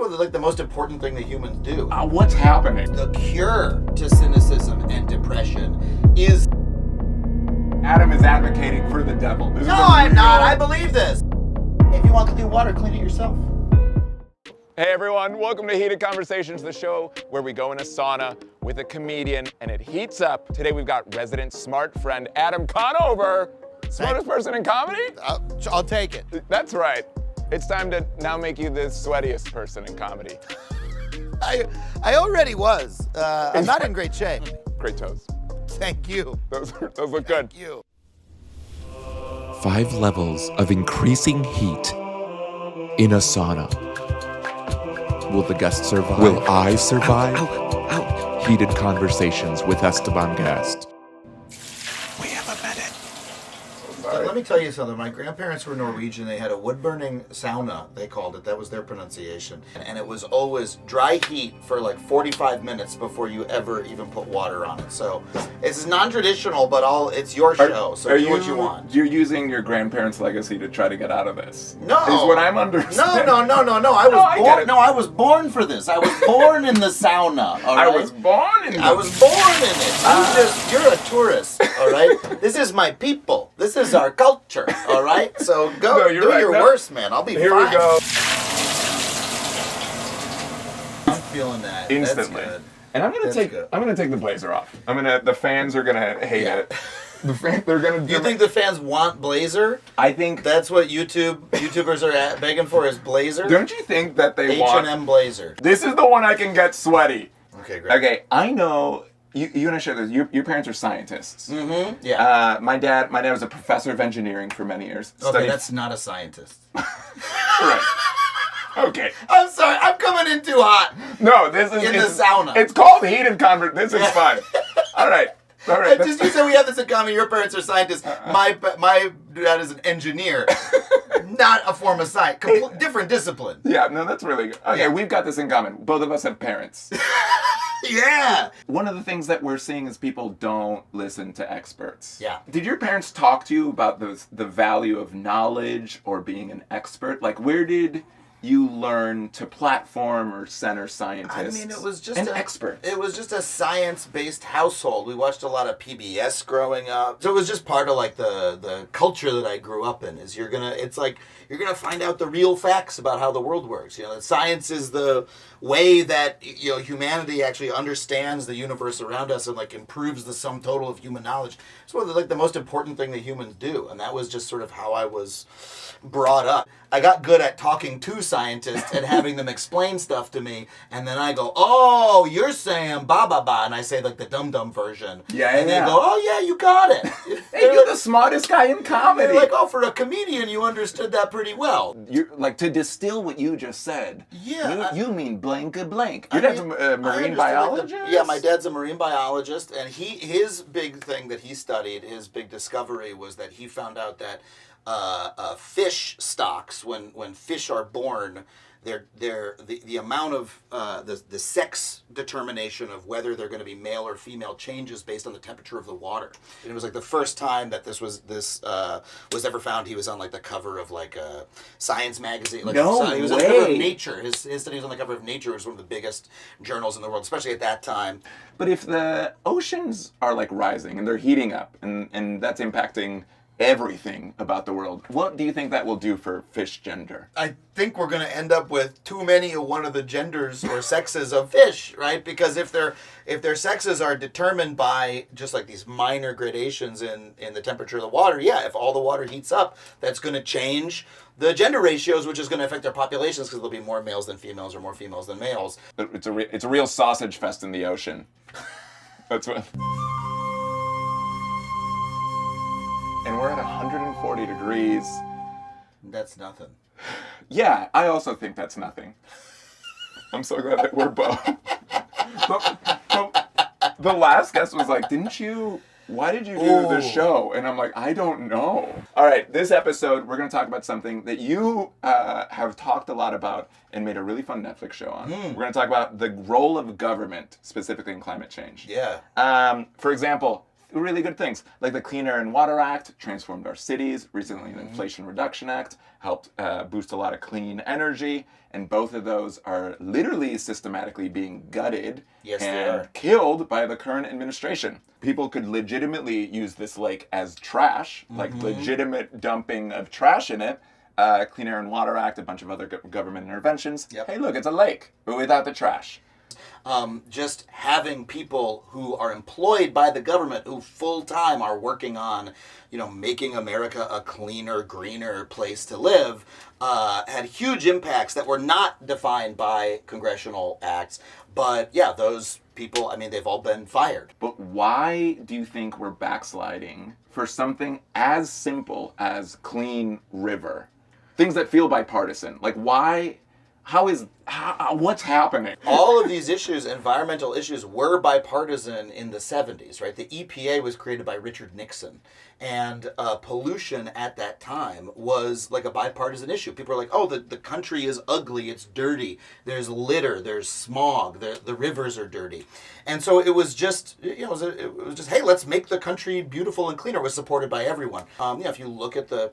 It's like the most important thing that humans do. What's happening? The cure to cynicism and depression is... Adam is advocating for the devil. No, I'm not. I believe this. If you want clean water, clean it yourself. Hey everyone, welcome to Heated Conversations, the show where we go in a sauna with a comedian and it heats up. Today we've got resident smart friend Adam Conover. Smartest person in comedy? I'll take it. That's right. It's time to now make you the sweatiest person in comedy. I already was. I'm not in great shape. Great toes. Thank you. Those look good. Thank you. 5 levels of increasing heat in a sauna. Will the guest survive? Will I survive? Ow. Heated Conversations with Esteban Gast. We have a minute. Let me tell you something. My grandparents were Norwegian. They had a wood-burning sauna, they called it. That was their pronunciation. And it was always dry heat for like 45 minutes before you ever even put water on it. So it's non-traditional, but it's your show, so do what you want. You're using your grandparents' legacy to try to get out of this. No. Is what I'm understanding. No. I was born for this. I was born in the sauna, all right? I was born in it. You're a tourist, all right? This is my people. This is our culture, all right? So go do your worst, man. I'll be fine. Here we go. I'm feeling that. Instantly. That's good. And I'm gonna take the blazer off. The fans are gonna hate it. They're gonna. You think the fans want blazer? I think that's what YouTubers are begging for is blazer. Don't you think that they want H&M blazer? This is the one I can get sweaty. Okay, great. Okay, I know. You and I share this. Your parents are scientists. Mm-hmm. Yeah. My dad was a professor of engineering for many years. Okay, that's not a scientist. Right. Okay. I'm sorry. I'm coming in too hot. No, this is in the sauna. It's called Heated Conversation. This is fine. All right. Just you said we have this in common. Your parents are scientists. My dad is an engineer. Not a form of science. Different discipline. Yeah, no, that's really good. Okay, we've got this in common. Both of us have parents. Yeah. One of the things that we're seeing is people don't listen to experts. Yeah. Did your parents talk to you about the value of knowledge or being an expert? Like, where did you learn to platform or center scientists? I mean, it was just an expert. It was just a science-based household. We watched a lot of PBS growing up, so it was just part of like the culture that I grew up in. Is you're gonna find out the real facts about how the world works. You know, that science is the way that humanity actually understands the universe around us and like improves the sum total of human knowledge. It's one of the most important thing that humans do, and that was just sort of how I was brought up. I got good at talking to scientists and having them explain stuff to me, and then I go, "Oh, you're saying ba ba ba," and I say like the dum-dum version. Yeah, and they go, "Oh yeah, you got it." Hey, you're the smartest guy in comedy. They're like, "Oh, for a comedian, you understood that pretty well." You like to distill what you just said. Yeah, you mean blank a blank. Your dad's a marine biologist. Yeah, my dad's a marine biologist, and his big thing that he studied, his big discovery was that he found out that fish stocks, when fish are born, the amount of the sex determination of whether they're going to be male or female changes based on the temperature of the water. And it was like the first time that this was ever found. He was on like the cover of like a science magazine. Like, no he was way. on the cover of Nature. His study was on the cover of Nature. It was one of the biggest journals in the world, especially at that time. But if the oceans are like rising and they're heating up and that's impacting everything about the world, what do you think that will do for fish gender? I think we're going to end up with too many of one of the genders or sexes of fish, right? Because if their sexes are determined by just like these minor gradations in the temperature of the water, if all the water heats up, that's going to change the gender ratios, which is going to affect their populations because there'll be more males than females or more females than males. It's a real sausage fest in the ocean. That's what. And we're at 140 degrees. That's nothing. Yeah, I also think that's nothing. I'm so glad that we're both. The last guest was like, why did you do this show? And I'm like, I don't know. All right, this episode, we're going to talk about something that you have talked a lot about and made a really fun Netflix show on. We're going to talk about the role of government, specifically in climate change. Yeah. For example, really good things. Like the Clean Air and Water Act transformed our cities. Recently, the Inflation Reduction Act helped boost a lot of clean energy. And both of those are literally systematically being gutted and killed by the current administration. People could legitimately use this lake as trash, like legitimate dumping of trash in it. Clean Air and Water Act, a bunch of other government interventions. Yep. Hey, look, it's a lake, but without the trash. Just having people who are employed by the government who full-time are working on, making America a cleaner, greener place to live, had huge impacts that were not defined by congressional acts. But yeah, those people, they've all been fired. But why do you think we're backsliding for something as simple as clean river? Things that feel bipartisan. Like why... what's happening? All of these issues, environmental issues, were bipartisan in the 70s, right? The EPA was created by Richard Nixon, and pollution at that time was like a bipartisan issue. People were like, oh, the country is ugly, it's dirty, there's litter, there's smog, the rivers are dirty. And so it was just, it was just, hey, let's make the country beautiful and cleaner. It was supported by everyone. If you look at the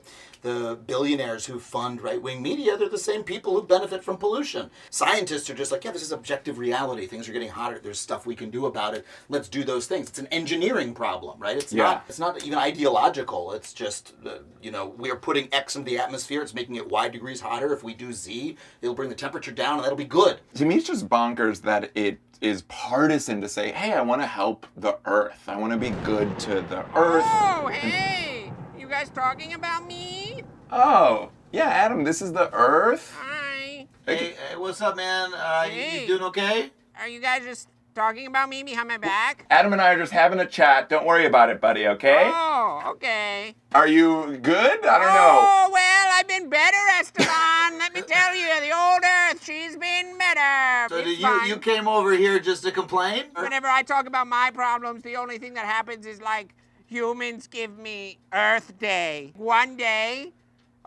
billionaires who fund right-wing media, they're the same people who benefit from pollution. Scientists are just like, yeah, this is objective reality. Things are getting hotter. There's stuff we can do about it. Let's do those things. It's an engineering problem, right? It's not even ideological. It's just, we are putting X into the atmosphere. It's making it Y degrees hotter. If we do Z, it'll bring the temperature down, and that'll be good. To me, it's just bonkers that it is partisan to say, hey, I want to help the earth. I want to be good to the earth. Oh, hey! You guys talking about me? Oh, yeah, Adam, this is the earth. Hi. Hey, what's up, man? Hey. You doing okay? Are you guys just talking about me behind my back? Adam and I are just having a chat. Don't worry about it, buddy, okay? Oh, okay. Are you good? I don't know. Oh, well, I've been better, Esteban. Let me tell you, the old earth, she's been better. So It's fine. you came over here just to complain? Whenever I talk about my problems, the only thing that happens is like humans give me Earth Day. One day.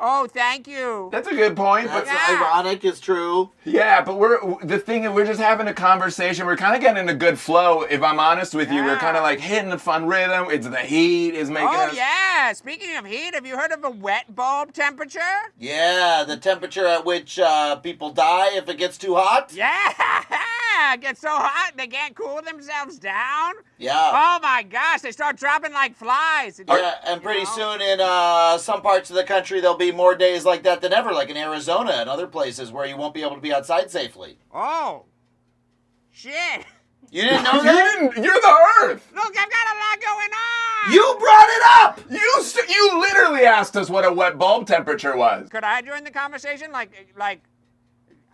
Oh, thank you. That's a good point. But That's ironic, it's true. yeah, but we're just having a conversation. We're kind of getting in a good flow, if I'm honest with you. We're kind of like hitting a fun rhythm. It's the heat is making us... Oh, yeah. Speaking of heat, have you heard of a wet bulb temperature? Yeah, the temperature at which people die if it gets too hot. Yeah, it gets so hot they can't cool themselves down. Yeah. Oh my gosh, they start dropping like flies. Yeah, and pretty soon in some parts of the country there'll be more days like that than ever, like in Arizona and other places where you won't be able to be outside safely. Oh, shit. You didn't know that? You're the earth. Look, I've got a lot going on. You brought it up! You literally asked us what a wet bulb temperature was. Could I join the conversation? Like,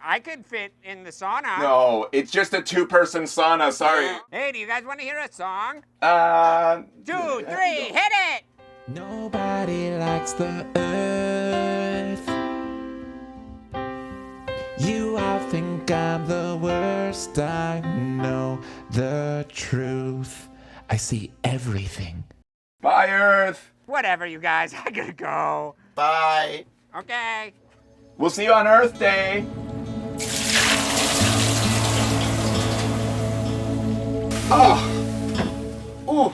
I could fit in the sauna. No, it's just a two-person sauna, sorry. Hey, do you guys want to hear a song? 2, 3, hit it! Nobody likes the earth. You all think I'm the worst. I know the truth. I see everything. Bye, Earth. Whatever, you guys. I gotta go. Bye. Okay. We'll see you on Earth Day. Ooh.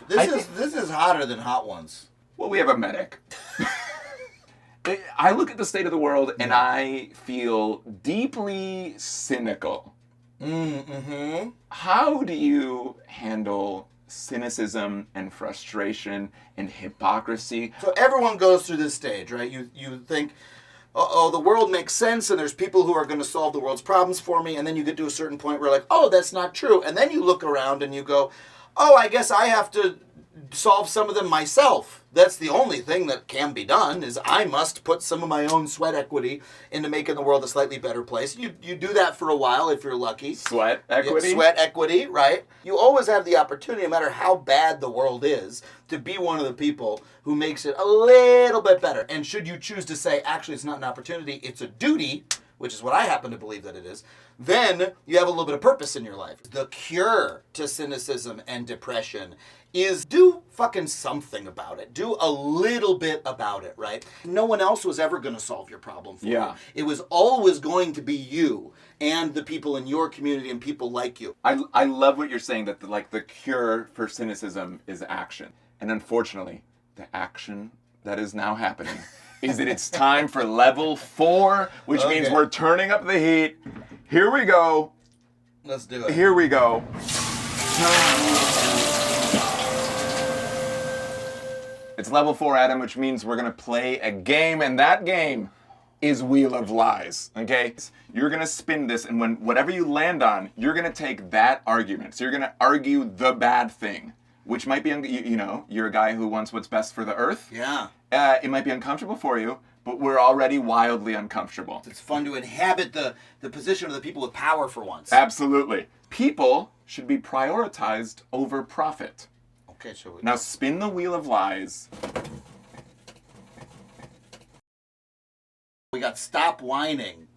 This is hotter than hot ones. Well, we have a medic. I look at the state of the world and I feel deeply cynical. Mm-hmm. How do you handle cynicism and frustration and hypocrisy? So everyone goes through this stage, right? You think, oh, the world makes sense and there's people who are going to solve the world's problems for me, and then you get to a certain point where like, oh, that's not true. And then you look around and you go, oh, I guess I have to solve some of them myself. That's the only thing that can be done, is I must put some of my own sweat equity into making the world a slightly better place. You do that for a while if you're lucky. Sweat equity? Yeah, sweat equity, right? You always have the opportunity, no matter how bad the world is, to be one of the people who makes it a little bit better. And should you choose to say, actually, it's not an opportunity, it's a duty, which is what I happen to believe that it is, then you have a little bit of purpose in your life. The cure to cynicism and depression is do fucking something about it. Do a little bit about it, right? No one else was ever going to solve your problem for you. It was always going to be you and the people in your community and people like you. I love what you're saying, that the cure for cynicism is action. And unfortunately, the action that is now happening is that it's time for level 4, which means we're turning up the heat. Here we go. Let's do it. Here we go. It's level 4, Adam, which means we're going to play a game, and that game is Wheel of Lies, okay? You're going to spin this, and whatever you land on, you're going to take that argument. So you're going to argue the bad thing, which might be, you're a guy who wants what's best for the earth. Yeah. It might be uncomfortable for you, but we're already wildly uncomfortable. It's fun to inhabit the position of the people with power for once. Absolutely. People should be prioritized over profit. Okay, so Now spin the Wheel of Lies. We got Stop Whining.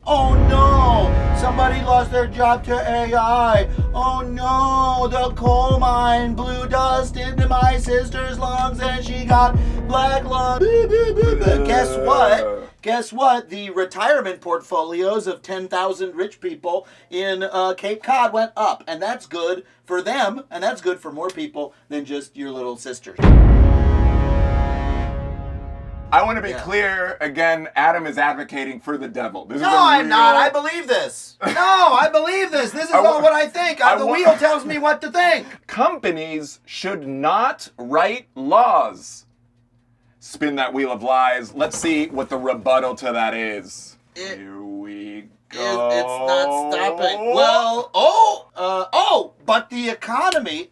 Oh no! Somebody lost their job to AI. Oh no! The coal mine blew dust into my sister's lungs and she got black lung. But guess what? Guess what? The retirement portfolios of 10,000 rich people in Cape Cod went up. And that's good for them, and that's good for more people than just your little sisters. I want to be clear, again, Adam is advocating for the devil. This is I'm not. I believe this. No, I believe this. This is all what I think. The wheel tells me what to think. Companies should not write laws. Spin that Wheel of Lies. Let's see what the rebuttal to that is. Here we go. It's not stopping. Well, but the economy,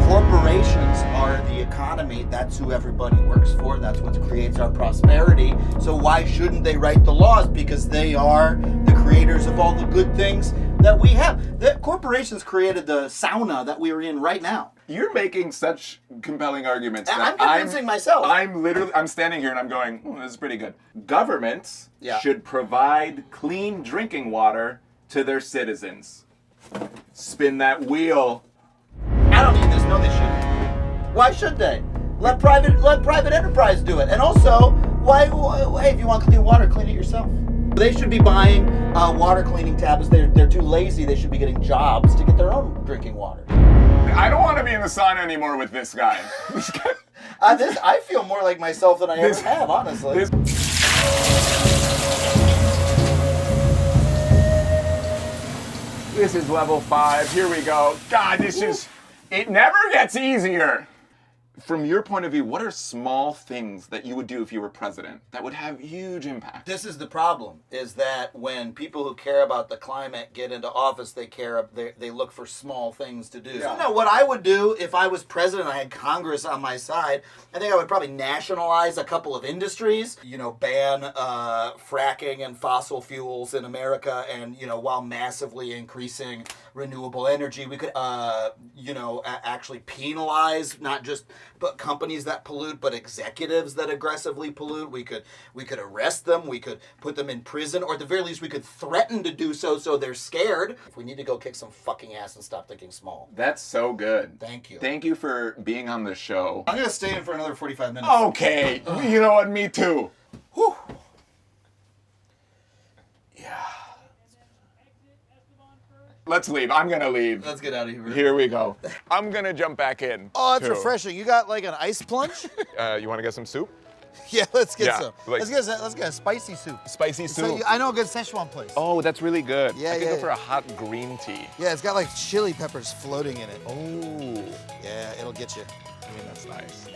corporations are the economy. That's who everybody works for. That's what creates our prosperity. So why shouldn't they write the laws? Because they are the creators of all the good things that we have. The corporations created the sauna that we are in right now. You're making such compelling arguments that I'm convincing myself. I'm standing here and I'm going, this is pretty good. Governments should provide clean drinking water to their citizens. Spin that wheel. I don't need this. No, they shouldn't. Why should they? Let private enterprise do it. And also, hey, if you want clean water, clean it yourself. They should be buying water cleaning tablets. They're too lazy. They should be getting jobs to get their own drinking water. I don't want to be in the sauna anymore with this guy. I feel more like myself than I ever have, honestly. This is level 5. Here we go. God, it never gets easier. From your point of view, what are small things that you would do if you were president that would have huge impact? This is the problem, is that when people who care about the climate get into office, they look for small things to do. Yeah. So, no, what I would do if I was president, I had Congress on my side, I think I would probably nationalize a couple of industries, ban fracking and fossil fuels in America, and, while massively increasing renewable energy, we could, actually penalize not just companies that pollute, but executives that aggressively pollute. We could arrest them. We could put them in prison, or at the very least, we could threaten to do so they're scared. We need to go kick some fucking ass and stop thinking small. That's so good. Thank you. Thank you for being on the show. I'm gonna stay in for another 45 minutes. Okay. You know what? Me too. Whew. Let's leave. I'm going to leave. Let's get out of here. Here we go. I'm going to jump back in. Oh, that's refreshing. You got like an ice plunge? You want to get some soup? Yeah, let's get some. Like, let's get a spicy soup. Spicy soup. So I know a good Szechuan place. Oh, that's really good. Yeah, I could go for a hot green tea. Yeah, it's got like chili peppers floating in it. Oh. Yeah, it'll get you. That's nice.